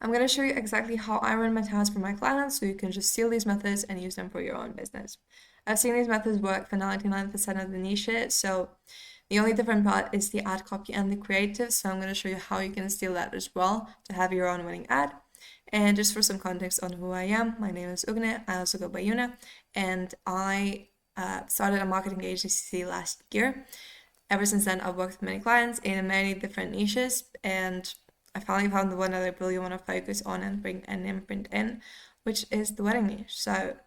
I'm going to show you exactly how I run my tasks for my clients so you can just steal these methods and use them for your own business. I've seen these methods work for 99% of the niches, so the only different part is the ad copy and the creative, so I'm going to show you how you can steal that as well to have your own winning ad. And just for some context on who I am, my name is Ugne, I also go by Yuna, and I started a marketing agency last year. Ever since then, I've worked with many clients in many different niches, and I finally found the one that I really want to focus on and bring an imprint in, which is the wedding niche. So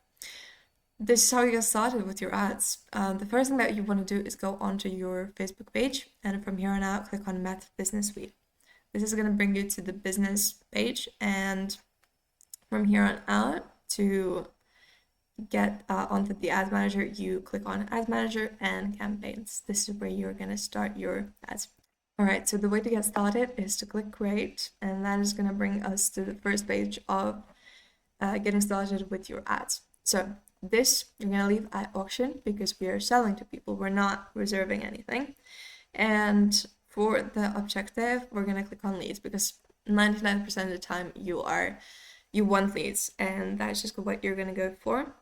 this is how you get started with your ads. The first thing that you want to do is go onto your Facebook page, and from here on out, click on Meth Business Suite. This is going to bring you to the business page, and from here on out, to get onto the Ads Manager, you click on Ads Manager and Campaigns. This is where you're going to start your ads. All right, so the way to get started is to click Create, and that is going to bring us to the first page of getting started with your ads. So this you're going to leave at auction because we are selling to people. We're not reserving anything. And for the objective, we're going to click on leads because 99% of the time you want leads, and that's just what you're going to go for.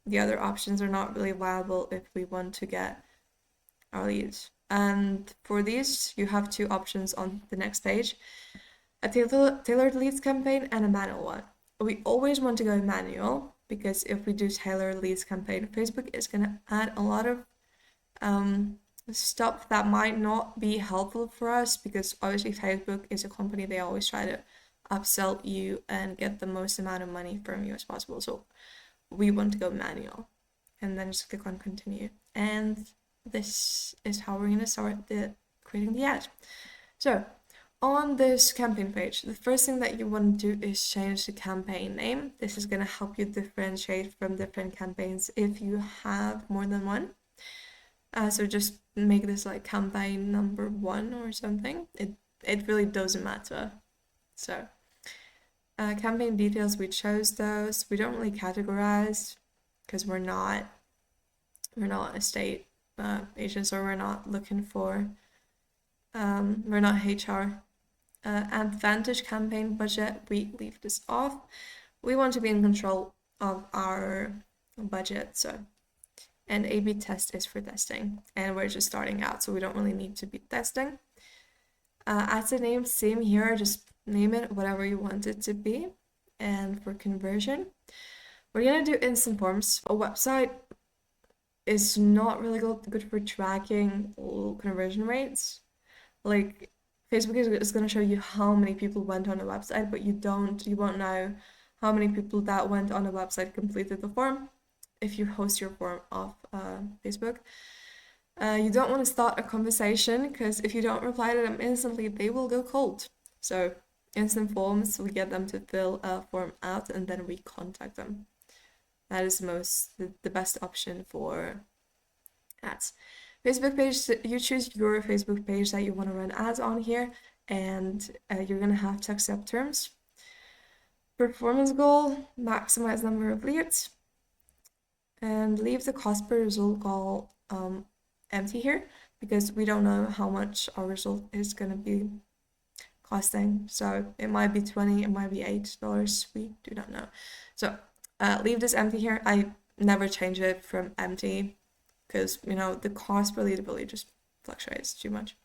The other options are not really viable if we want to get our leads. And for these, you have two options on the next page: a tailored leads campaign and a manual one. We always want to go manual because if we do tailored leads campaign, Facebook is going to add a lot of stuff that might not be helpful for us, because obviously Facebook is a company, they always try to upsell you and get the most amount of money from you as possible. So we want to go manual, and then just click on continue. And this is how we're going to start creating the ad. So on this campaign page, the first thing that you want to do is change the campaign name. This is going to help you differentiate from different campaigns if you have more than one. So just make this like campaign number 1 or something. It really doesn't matter. So campaign details, we chose those. We don't really categorize because we're not estate agents, or we're not looking for we're not HR. Advantage campaign budget, we leave this off. We want to be in control of our budget. So, and A/B test is for testing, and we're just starting out, so we don't really need to be testing. As a name, same here, just name it whatever you want it to be. And for conversion, we're gonna do instant forms. A website is not really good for tracking conversion rates. Like Facebook is going to show you how many people went on a website, but you won't know how many people that went on a website completed the form if you host your form off Facebook. You don't want to start a conversation, because if you don't reply to them instantly, they will go cold. So instant forms, we get them to fill a form out and then we contact them. That is the best option for ads. Facebook page, you choose your Facebook page that you want to run ads on here, and you're going to have to accept terms. Performance goal, maximize number of leads, and leave the cost per result goal empty here, because we don't know how much our result is going to be costing. So it might be $20, it might be $8, we do not know. So leave this empty here. I never change it from empty because the cost per lead really just fluctuates too much.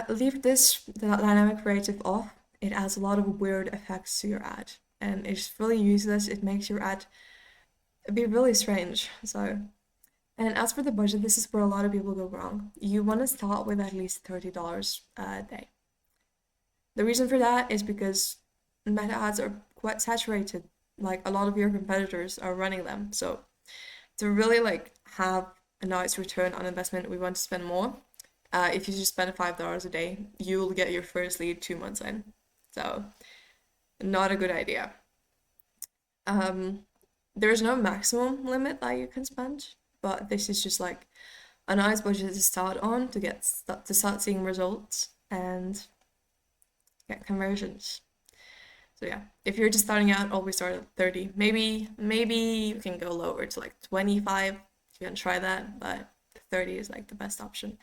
Leave this dynamic creative off. It adds a lot of weird effects to your ad, and it's really useless. It makes your ad be really strange. So, and as for the budget, this is where a lot of people go wrong. You want to start with at least $30 a day. The reason for that is because meta ads are quite saturated. Like, a lot of your competitors are running them. So to really have a nice return on investment, we want to spend more. If you just spend $5 a day, you'll get your first lead 2 months in. So not a good idea. There's no maximum limit that you can spend, but this is just like a nice budget to start on to start seeing results and get conversions. So yeah, if you're just starting out, always start at 30. Maybe you can go lower to 25. You can try that, but 30 is the best option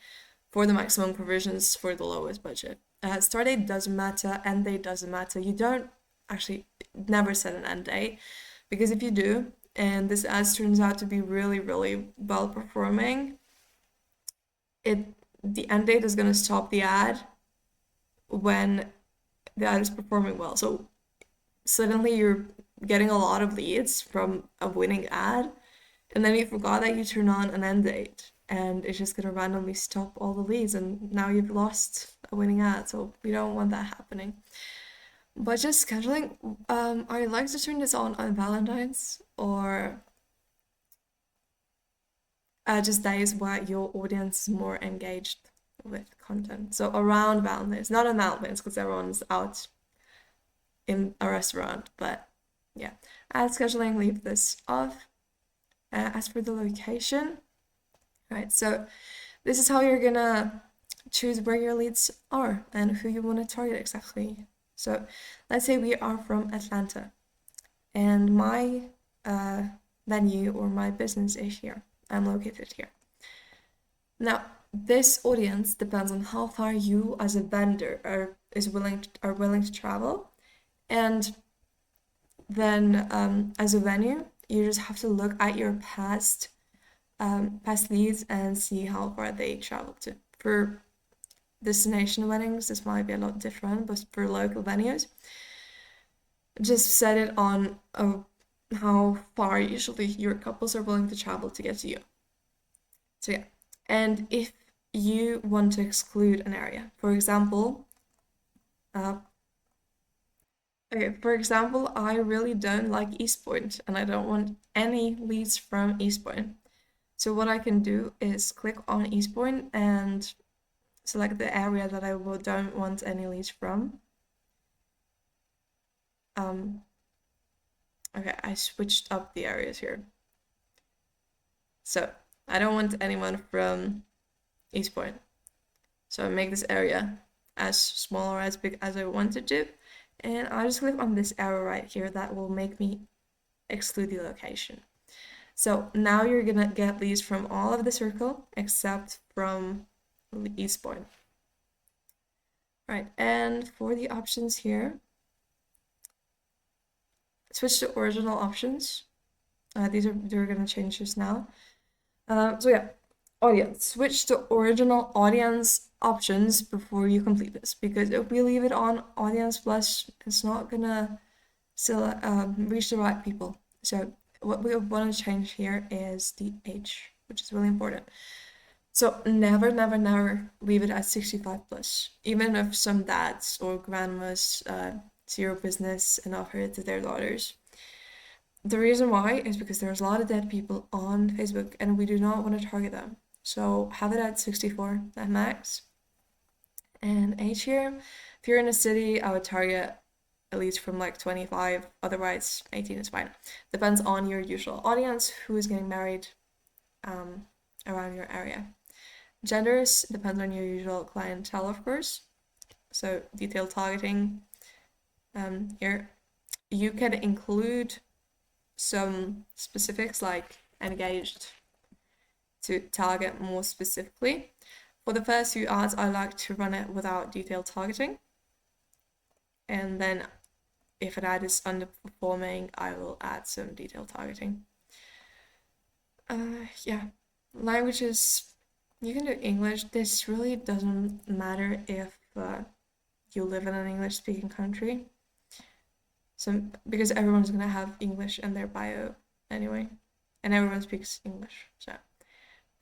for the maximum conversions for the lowest budget. Start date doesn't matter, end date doesn't matter. You don't actually never set an end date, because if you do, and this ad turns out to be really, really well performing, it the end date is gonna stop the ad when the ad is performing well. So suddenly you're getting a lot of leads from a winning ad, and then you forgot that you turn on an end date, and it's just gonna randomly stop all the leads, and now you've lost a winning ad. So we don't want that happening. Budget scheduling, I like to turn this on Valentine's, or just days where your audience is more engaged with content. So around Valentine's, not on Valentine's because everyone's out in a restaurant, but yeah. Ad scheduling, leave this off. As for the location, right, so this is how you're gonna choose where your leads are and who you want to target exactly. So let's say we are from Atlanta, and my venue or my business is here. I'm located here. Now, this audience depends on how far you as a vendor are willing to travel, and then as a venue, you just have to look at your past leads and see how far they travel to. For destination weddings, this might be a lot different, but for local venues, just set it on how far usually your couples are willing to travel to get to you. So yeah, and if you want to exclude an area, for example, I really don't like East Point, and I don't want any leads from East Point. So what I can do is click on East Point and select the area that I don't want any leads from. Okay, I switched up the areas here. So I don't want anyone from East Point. So I make this area as small or as big as I want it to. And I'll just click on this arrow right here that will make me exclude the location. So now you're gonna get leads from all of the circle except from East Point. Right, and for the options here, switch to original options. They're gonna change just now. So yeah, audience. Switch to original audience options before you complete this, because if we leave it on audience plus, it's not gonna still reach the right people. So what we want to change here is the age, which is really important. So never, never, never leave it at 65 plus, even if some dads or grandmas zero business and offer it to their daughters. The reason why is because there's a lot of dead people on Facebook, and we do not want to target them. So have it at 64 at max. And age here, if you're in a city, I would target at least from like 25, otherwise 18 is fine. Depends on your usual audience, who is getting married around your area. Genders depends on your usual clientele, of course. So detailed targeting here. You can include some specifics like engaged to target more specifically. For the first few ads, I like to run it without detailed targeting. And then if an ad is underperforming, I will add some detailed targeting. Yeah, languages, you can do English. This really doesn't matter if you live in an English-speaking country. So, because everyone's gonna have English in their bio anyway, and everyone speaks English. So,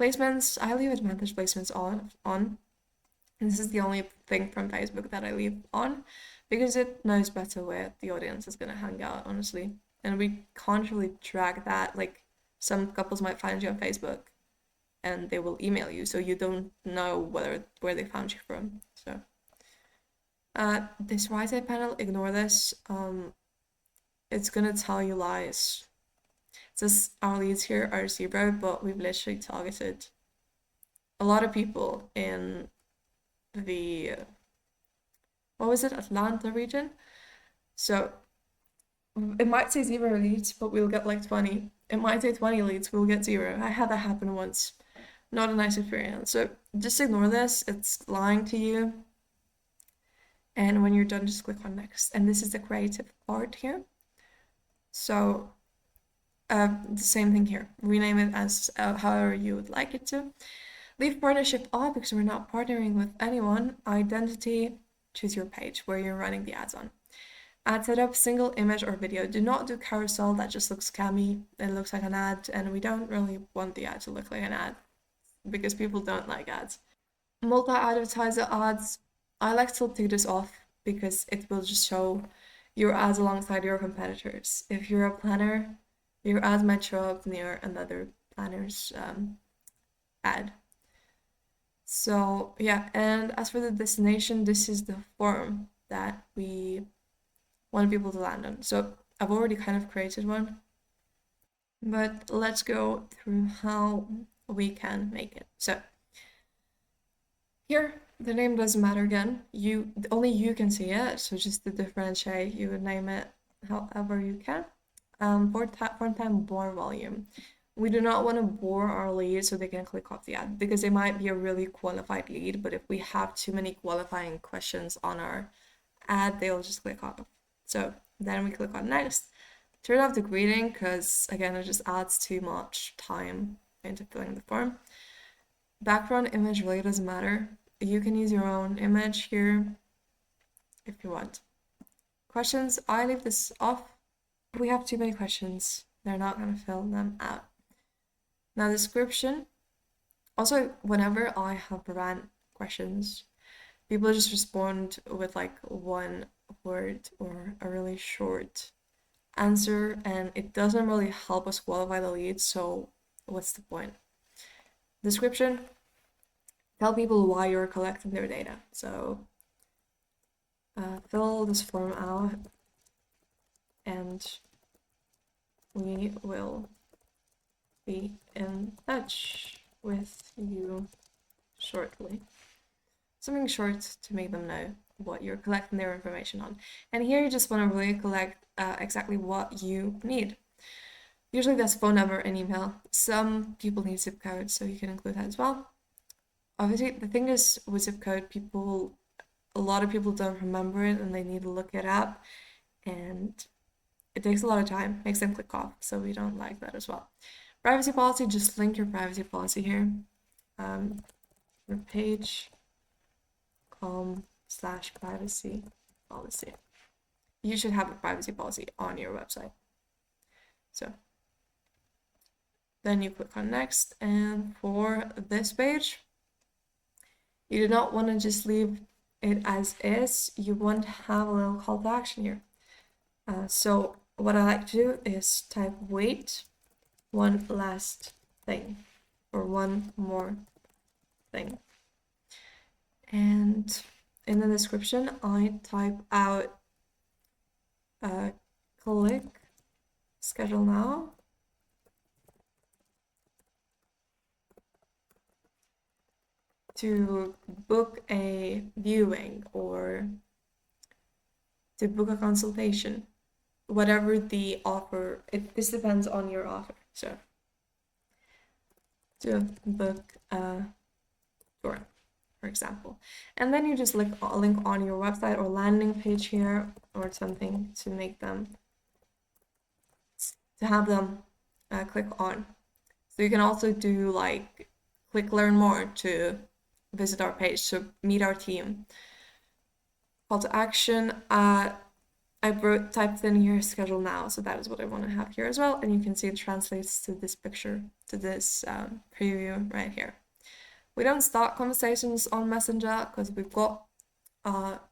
placements, I leave advantage placements on. And this is the only thing from Facebook that I leave on, because it knows better where the audience is gonna hang out, honestly. And we can't really track that. Like, some couples might find you on Facebook and they will email you, so you don't know where they found you from. So this right side panel, ignore this. It's gonna tell you lies. It says our leads here are 0, but we've literally targeted a lot of people in the Atlanta region. So it might say 0 leads, but we'll get like 20. It might say 20 leads, we'll get 0. I had that happen once. Not a nice experience. So just ignore this. It's lying to you. And when you're done, just click on next. And this is the creative part here. So the same thing here. Rename it as however you would like it to. Leave partnership off because we're not partnering with anyone. Identity, choose your page where you're running the ads on. Ad setup, single image or video. Do not do carousel, that just looks scammy. It looks like an ad, and we don't really want the ad to look like an ad because people don't like ads. Multi-advertiser ads, I like to take this off because it will just show your ads alongside your competitors. If you're a planner, your ads might show up near another planner's ad. So yeah, and as for the destination, this is the form that we want people to land on. So I've already kind of created one, but let's go through how we can make it. So here, the name doesn't matter again. Only you can see it, so just to differentiate, you would name it however you can. Board time, bore volume. We do not want to bore our leads so they can click off the ad because they might be a really qualified lead, but if we have too many qualifying questions on our ad, they'll just click off. So then we click on next. Turn off the greeting because again, it just adds too much time into filling the form. Background image really doesn't matter. You can use your own image here if you want. Questions, I leave this off. If we have too many questions, they're not going to fill them out. Now, description. Also, whenever I have ran questions, people just respond with like one word or a really short answer, and it doesn't really help us qualify the leads, so what's the point? Description. Tell people why you're collecting their data. So fill this form out and we will be in touch with you shortly. Something short to make them know what you're collecting their information on. And here you just want to really collect exactly what you need. Usually that's phone number and email. Some people need zip code, so you can include that as well. Obviously, the thing is with zip code, a lot of people don't remember it and they need to look it up, and it takes a lot of time, makes them click off, so we don't like that as well. Privacy policy, just link your privacy policy here. Your page com/privacy policy. You should have a privacy policy on your website. So then you click on next, and for this page, you do not want to just leave it as is. You want to have a little call to action here. So what I like to do is type wait, one last thing, or one more thing. And in the description, I type out click schedule now. To book a viewing or to book a consultation, whatever the offer, this depends on your offer. So to book a tour, for example, and then you just link on your website or landing page here or something to make them, to have them click on. So you can also do like click learn more to visit our page, so meet our team. Call to action, I typed in here schedule now, so that is what I want to have here as well, and you can see it translates to this picture, to this preview right here. We don't start conversations on Messenger because we've got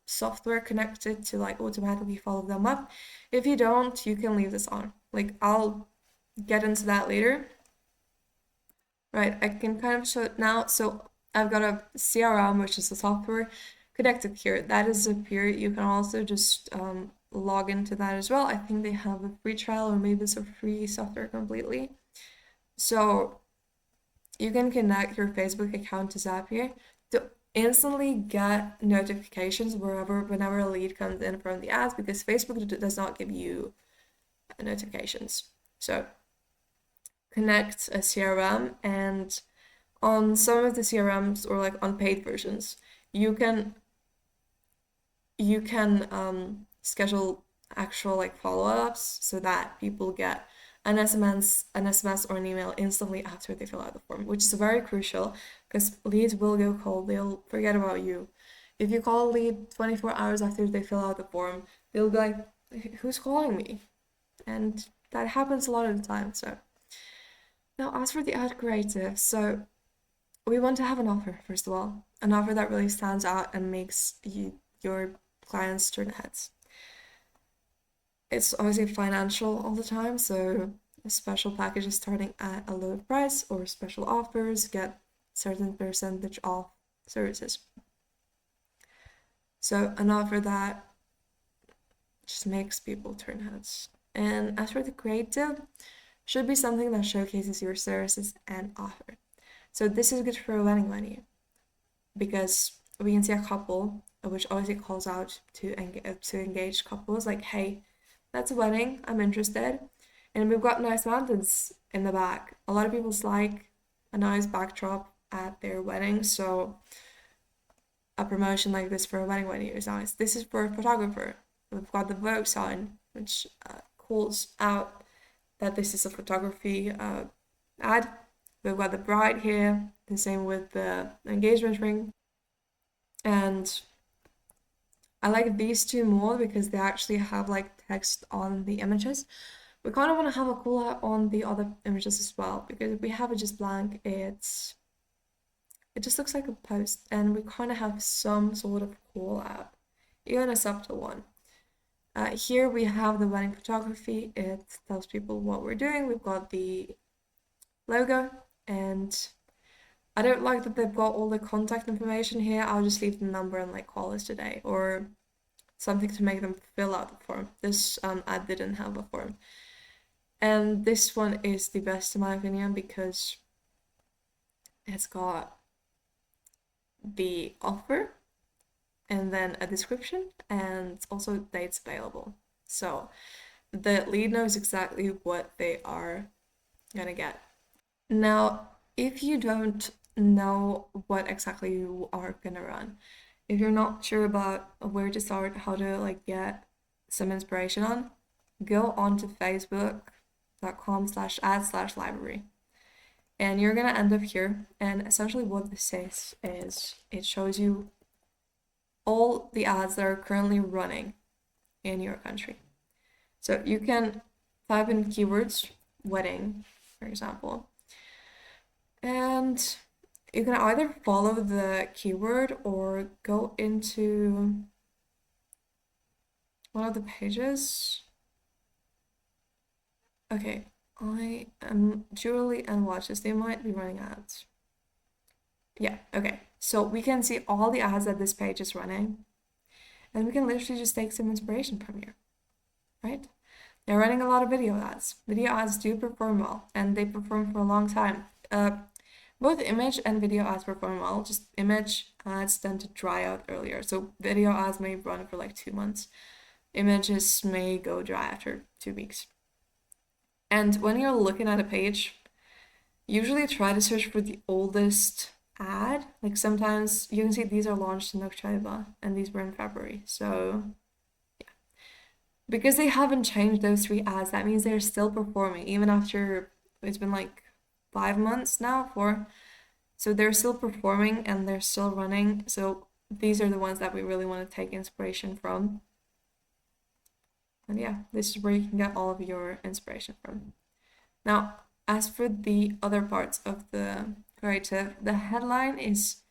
software connected to like automatically follow them up. If you don't, you can leave this on. Like I'll get into that later. Right, I can kind of show it now. So I've got a CRM, which is a software connected here. That is up here. You can also just log into that as well. I think they have a free trial, or maybe it's a free software completely. So you can connect your Facebook account to Zapier to instantly get notifications whenever a lead comes in from the ads, because Facebook does not give you notifications. So connect a CRM, and on some of the CRMs or like on paid versions, you can you can schedule actual like follow-ups so that people get an SMS or an email instantly after they fill out the form, which is very crucial because leads will go cold. They'll forget about you. If you call a lead 24 hours after they fill out the form, they'll be like, who's calling me? And that happens a lot of the time. So now as for the ad creative, so we want to have an offer, first of all, an offer that really stands out and makes your clients turn heads. It's obviously financial all the time, so special packages starting at a low price or special offers get certain percentage off services. So an offer that just makes people turn heads. And as for the creative, should be something that showcases your services and offer. So this is good for a wedding venue because we can see a couple, which obviously calls out to engage couples like, hey, that's a wedding, I'm interested. And we've got nice mountains in the back. A lot of people like a nice backdrop at their wedding, so a promotion like this for a wedding venue is nice. This is for a photographer. We've got the Vogue sign, which calls out that this is a photography ad. We've got the bride here, the same with the engagement ring. And I like these two more because they actually have like text on the images. We kind of want to have a call out on the other images as well because if we have it just blank, it just looks like a post, and we kind of have some sort of call out, even a subtle one. Here we have the wedding photography. It tells people what we're doing. We've got the logo, and I don't like that they've got all the contact information here. I'll just leave the number and like call us today or something to make them fill out the form. This ad didn't have a form. And this one is the best in my opinion because it's got the offer and then a description and also dates available. So the lead knows exactly what they are gonna get. Now, if you don't know what exactly you are gonna run, if you're not sure about where to start, how to like get some inspiration on, go on to facebook.com/ad/library. And you're gonna end up here. And essentially what this says is it shows you all the ads that are currently running in your country. So you can type in keywords, wedding, for example, and you can either follow the keyword or go into one of the pages. Okay, I am jewelry and watches. They might be running ads. Yeah, okay. So we can see all the ads that this page is running, and we can literally just take some inspiration from here, right? They're running a lot of video ads. Video ads do perform well, and they perform for a long time. Both image and video ads perform well, just image ads tend to dry out earlier. So video ads may run for like 2 months. Images may go dry after 2 weeks. And when you're looking at a page, usually try to search for the oldest ad. Like sometimes you can see these are launched in October and these were in February. So yeah. Because they haven't changed those 3 ads, that means they're still performing even after it's been like 5 months now, 4. So they're still performing and they're still running. So these are the ones that we really want to take inspiration from. And yeah, this is where you can get all of your inspiration from. Now, as for the other parts of the creative, the headline is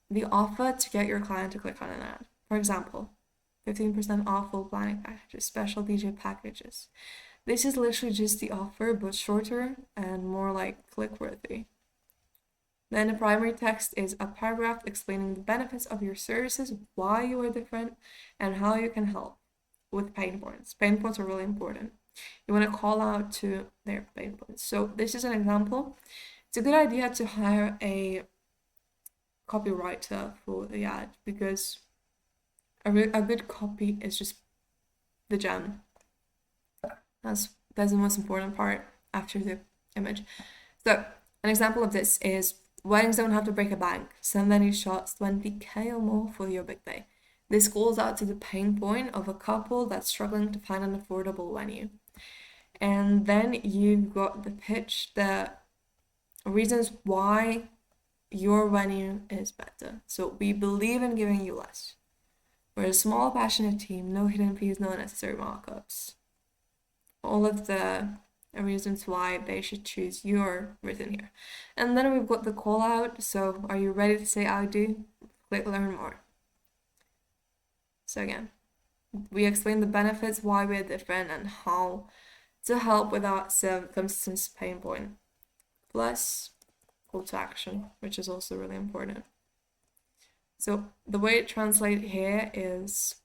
the offer to get your client to click on an ad. For example, 15% off full planning packages, special DJ packages. This is literally just the offer, but shorter and more like click-worthy. Then the primary text is a paragraph explaining the benefits of your services, why you are different, and how you can help with pain points. Pain points are really important. You want to call out to their pain points. So this is an example. It's a good idea to hire a copywriter for the ad because a good copy is just the gem. That's the most important part after the image. So an example of this is weddings don't have to break a bank. Send any shots 20K or more for your big day. This calls out to the pain point of a couple that's struggling to find an affordable venue. And then you've got the pitch, the reasons why your venue is better. So we believe in giving you less. We're a small, passionate team, no hidden fees, no unnecessary markups. All of the reasons why they should choose you are written here. And then we've got the call out. So are you ready to say I do? Click learn more. So again, we explain the benefits, why we're different, and how to help with our circumstance pain point. Plus call to action, which is also really important. So the way it translates here is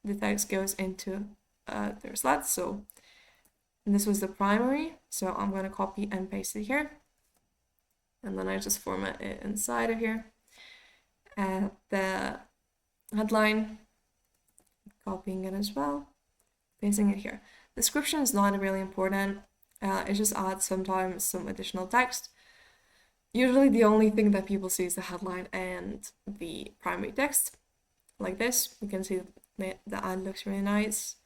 the text goes into their slats. So this was the primary. So I'm going to copy and paste it here. And then I just format it inside of here. And the headline, copying it as well, pasting it here. Description is not really important. It just adds sometimes some additional text. Usually the only thing that people see is the headline and the primary text. Like this, you can see the ad looks really nice.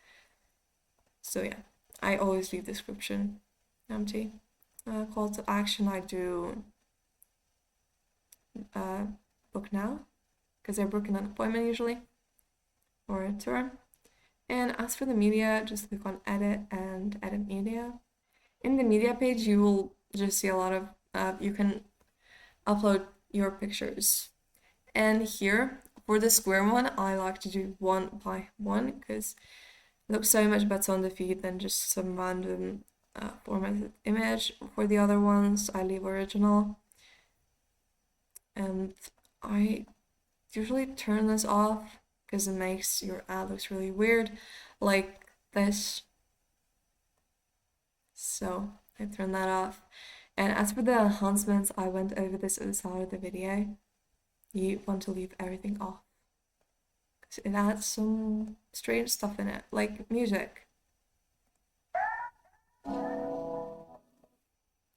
So yeah, I always leave description empty. Call to action, I do book now, because they're booking an appointment usually, or a tour. And as for the media, just click on edit and edit media. In the media page, you will just see a lot of, you can upload your pictures. And here, for the square one, I like to do 1 by 1 because it looks so much better on the feed than just some random formatted image. For the other ones, I leave original. And I usually turn this off because it makes your ad looks really weird, like this. So I turn that off. And as for the enhancements, I went over this at the start of the video. You want to leave everything off, because it adds some strange stuff in it, like music.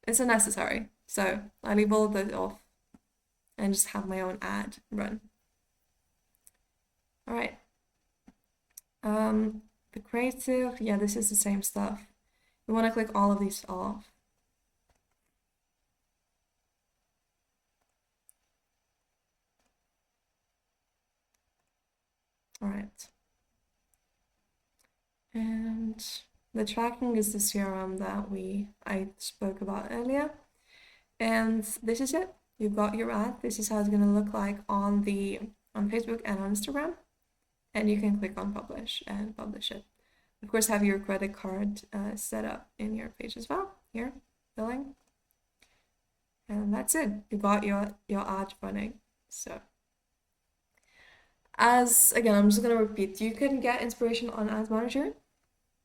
It's unnecessary, so I leave all of those off and just have my own ad run. All right. The creative, yeah, this is the same stuff. You want to click all of these off. All right. And the tracking is the CRM that I spoke about earlier. And this is it. You've got your ad. This is how it's going to look like on Facebook and on Instagram. And you can click on publish and publish it. Of course, have your credit card set up in your page as well. Here, billing. And that's it. You got your ad running. So again, I'm just going to repeat, you can get inspiration on Ads Manager.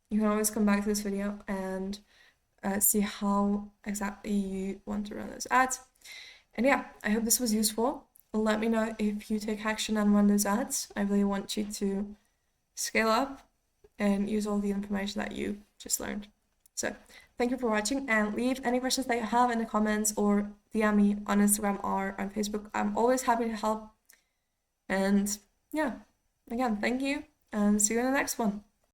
You can always come back to this video and see how exactly you want to run those ads. And yeah, I hope this was useful. Let me know if you take action and run those ads. I really want you to scale up and use all the information that you just learned. So thank you for watching, and leave any questions that you have in the comments or DM me on Instagram or on Facebook. I'm always happy to help. And yeah, again, thank you, and see you in the next one.